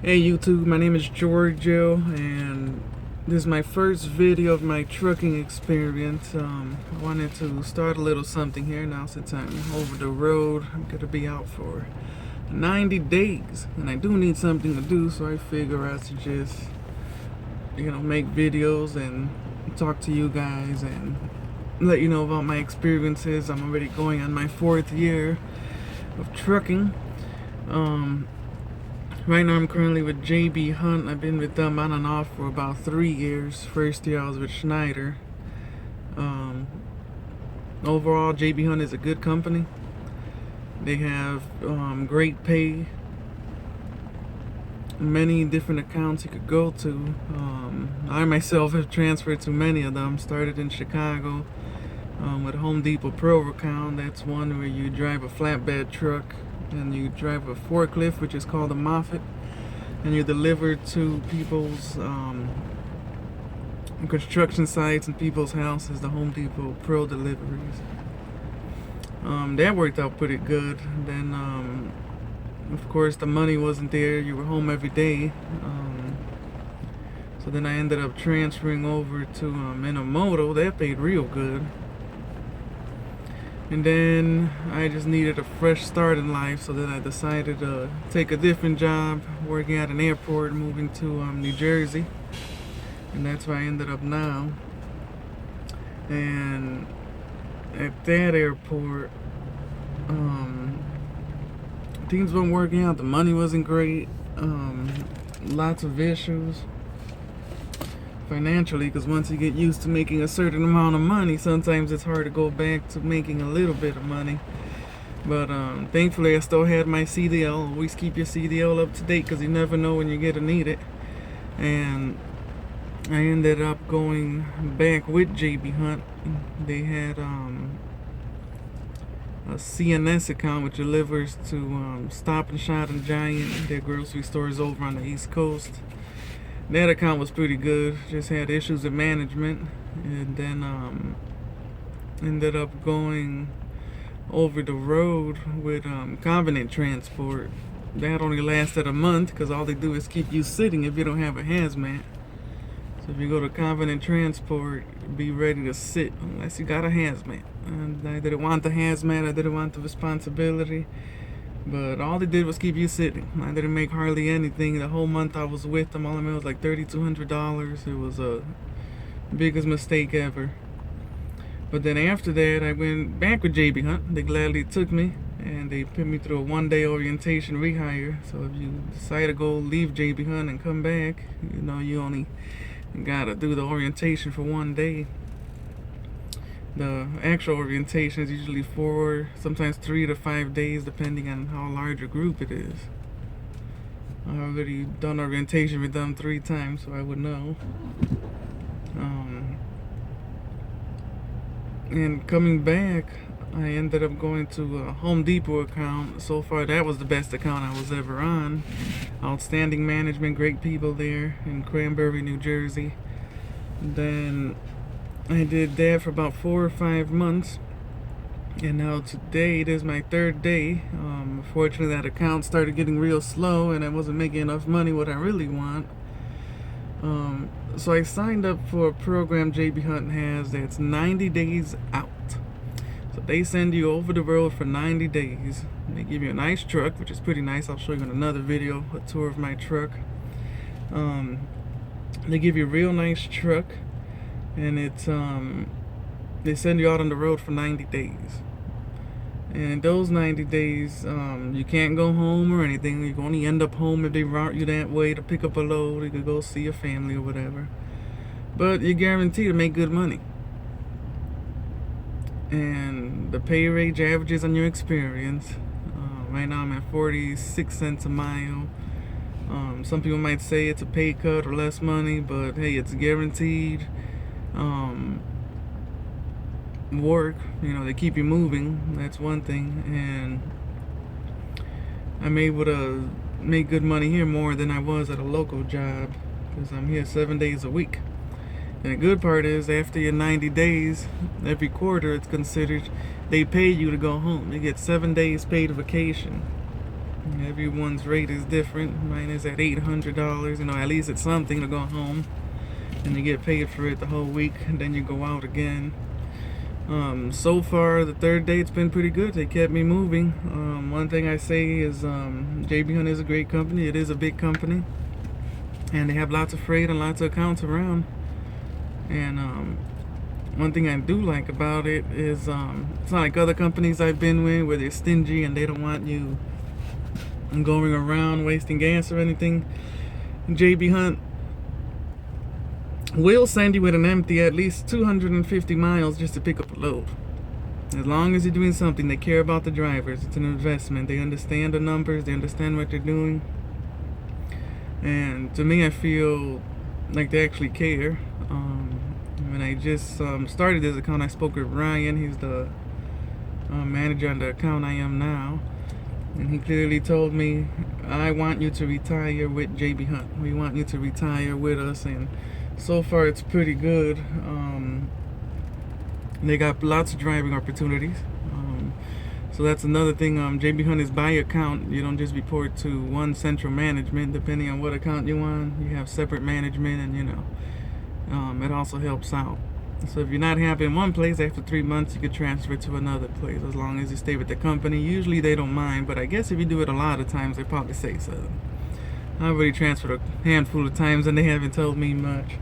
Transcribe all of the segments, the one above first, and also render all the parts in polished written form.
Hey YouTube, my name is Giorgio and this is my first video of my trucking experience. I wanted to start a little something here now since I'm over the road. I'm going to be out for 90 days and I do need something to do, so I figure I should just, make videos and talk to you guys and let you know about my experiences. I'm already going on my 4th year of trucking. Right now I'm currently with JBHunt. I've been with them on and off for about 3 years. First year I was with Schneider. Overall, JBHunt is a good company. They have great pay, many different accounts you could go to. I myself have transferred to many of them. Started in Chicago with Home Depot Pro account. That's one where you drive a flatbed truck and you drive a forklift, which is called a Moffat, and you deliver to people's construction sites and people's houses, the Home Depot Pro deliveries. That worked out pretty good. Then of course the money wasn't there. You were home every day. So then I ended up transferring over to Minamoto. That paid real good. And then I just needed a fresh start in life, so then I decided to take a different job, working at an airport, moving to New Jersey. And that's where I ended up now. And at that airport, things weren't working out. The money wasn't great. Lots of issues financially, because once you get used to making a certain amount of money, sometimes it's hard to go back to making a little bit of money. But thankfully I still had my CDL. Always keep your CDL up to date, because you never know when you're gonna need it. And I ended up going back with JBHunt. They had a CNS account which delivers to Stop and Shop and Giant, their grocery stores over on the East Coast. That account was pretty good. Just had issues with management, and then ended up going over the road with Covenant Transport. That only lasted a month, because all they do is keep you sitting if you don't have a hazmat. So if you go to Covenant Transport, be ready to sit unless you got a hazmat. And I didn't want the hazmat. I didn't want the responsibility. But all they did was keep you sitting. I didn't make hardly anything. The whole month I was with them, all I made was like $3,200. It was a biggest mistake ever. But then after that, I went back with JBHunt. They gladly took me, and they put me through a 1-day orientation rehire. So if you decide to go leave JBHunt and come back, you only gotta do the orientation for 1 day. The actual orientation is usually 4, sometimes 3 to 5 days, depending on how large a group it is. I've already done orientation with them 3 times, so I would know. And coming back, I ended up going to a Home Depot account. So far, that was the best account I was ever on. Outstanding management, great people there in Cranberry, New Jersey. Then I did that for about 4 or 5 months, and now today it is my 3rd day. Fortunately, that account started getting real slow, and I wasn't making enough money what I really want. So I signed up for a program JBHunt has that's 90 days out. So they send you over the road for 90 days. They give you a nice truck, which is pretty nice. I'll show you in another video a tour of my truck. They give you a real nice truck. And it's they send you out on the road for 90 days. And those 90 days, you can't go home or anything. You can only end up home if they route you that way to pick up a load. You could go see your family or whatever. But you're guaranteed to make good money. And the pay range averages on your experience. Right now I'm at 46 cents a mile. Some people might say it's a pay cut or less money, but hey, it's guaranteed work. They keep you moving. That's one thing. And I'm able to make good money here, more than I was at a local job, because I'm here 7 days a week. And the good part is, after your 90 days, every quarter it's considered, they pay you to go home. You get 7 days paid vacation. Everyone's rate is different. Mine is at $800. You know, at least it's something to go home, and you get paid for it the whole week, and then you go out again. So far, the third day, it's been pretty good. They kept me moving. One thing I say is JBHunt is a great company. It is a big company, and they have lots of freight and lots of accounts around. And one thing I do like about it is it's not like other companies I've been with where they're stingy and they don't want you going around wasting gas or anything. JBHunt will send you with an empty at least 250 miles just to pick up a load. As long as you're doing something, they care about the drivers. It's an investment. They understand the numbers. They understand what they're doing. And to me, I feel like they actually care. When I just started this account, I spoke with Ryan. He's the manager on the account I am now. And he clearly told me, I want you to retire with JBHunt. We want you to retire with us. And so far, it's pretty good. They got lots of driving opportunities. So that's another thing. JBHunt is by account. You don't just report to one central management. Depending on what account you're on, you have separate management, and you know, it also helps out. So if you're not happy in one place, after 3 months, you could transfer to another place as long as you stay with the company. Usually they don't mind, but I guess if you do it a lot of times, they probably say so. I've already transferred a handful of times and they haven't told me much.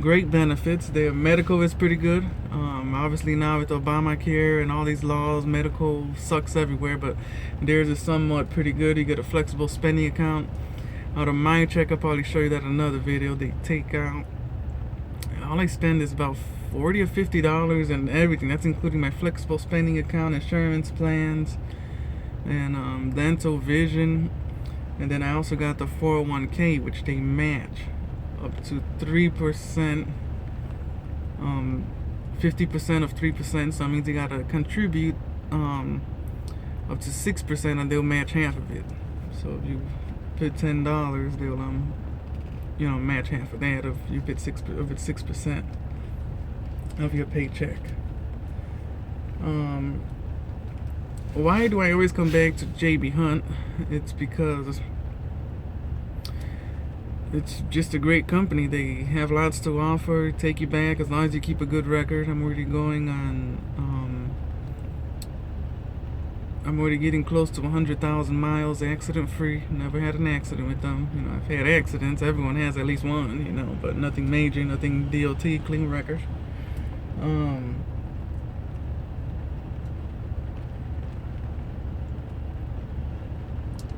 Great benefits. Their medical is pretty good. Obviously now with Obamacare and all these laws, medical sucks everywhere, but theirs is somewhat pretty good. You get a flexible spending account. Out of my check, I'll probably show you that in another video. They take out, all I spend is about $40 or $50 and everything. That's including my flexible spending account, insurance plans, and dental, vision. And then I also got the 401k, which they match up to 3%, 50% of 3%. So that means you gotta contribute up to 6%, and they'll match half of it. So if you put $10, they'll match half of that if you put 6% of your paycheck. Why do I always come back to JBHunt? It's because it's just a great company. They have lots to offer, take you back as long as you keep a good record. I'm already going on, I'm already getting close to 100,000 miles accident free. Never had an accident with them. You know, I've had accidents. Everyone has at least one, you know, but nothing major, nothing DOT, clean record.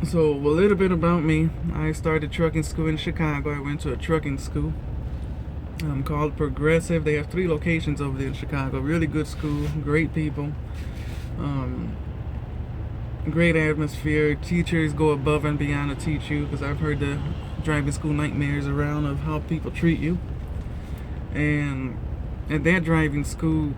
So a little bit about me. I started trucking school in Chicago. I went to a trucking school called Progressive. They have 3 locations over there in Chicago. Really good school, great people, great atmosphere. Teachers go above and beyond to teach you, because I've heard the driving school nightmares around of how people treat you. And at that driving school,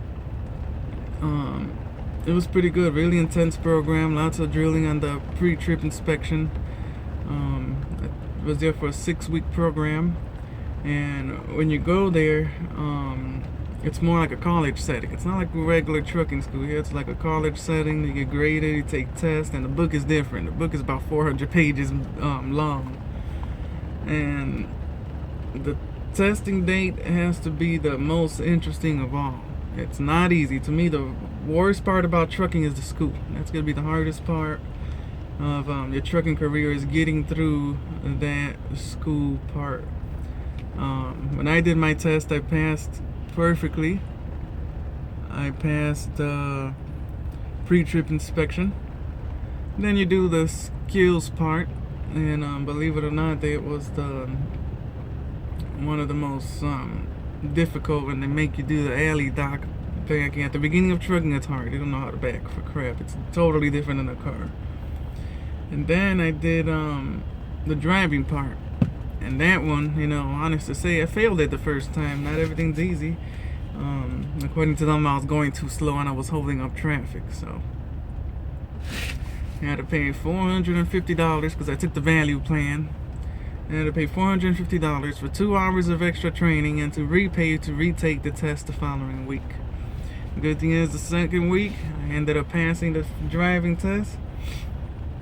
it was pretty good. Really intense program. Lots of drilling on the pre-trip inspection. I was there for a 6-week program, and when you go there, it's more like a college setting. It's not like a regular trucking school here. It's like a college setting. You get graded, you take tests, and the book is different. The book is about 400 pages long, and the testing date has to be the most interesting of all. It's not easy. To me, the worst part about trucking is the school. That's going to be the hardest part of your trucking career, is getting through that school part. When I did my test, I passed perfectly. I passed the pre-trip inspection. Then you do the skills part, and believe it or not, it was one of the most difficult when they make you do the alley dock backing. At the beginning of trucking, it's hard. You don't know how to back for crap. It's totally different than a car. And then I did the driving part, and that one, you know, honest to say, I failed it the first time. Not everything's easy. According to them, I was going too slow and I was holding up traffic, so I had to pay $450 because I took the value plan. I had to pay $450 for 2 hours of extra training, and to repay to retake the test the following week. The good thing is, the second week, I ended up passing the driving test.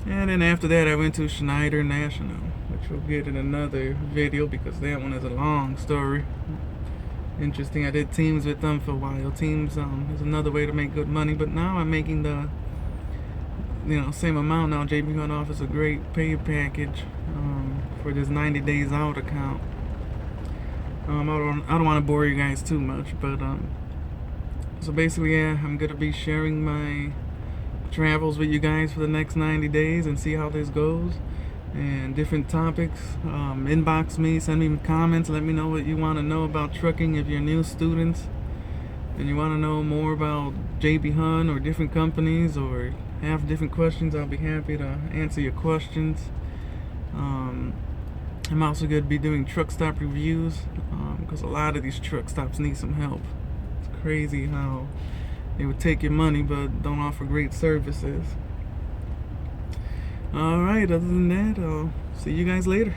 And then after that, I went to Schneider National, which we'll get in another video because that one is a long story. Interesting. I did Teams with them for a while. Teams is another way to make good money, but now I'm making the same amount now. JBHunt offers a great pay package for this 90 days out account. I don't want to bore you guys too much, but so basically, yeah, I'm gonna be sharing my travels with you guys for the next 90 days and see how this goes, and different topics. Inbox me, send me comments, let me know what you want to know about trucking if you're new students and you want to know more about JBHunt or different companies or have different questions. I'll be happy to answer your questions. I'm also going to be doing truck stop reviews because a lot of these truck stops need some help. It's crazy how they would take your money but don't offer great services. Alright, other than that, I'll see you guys later.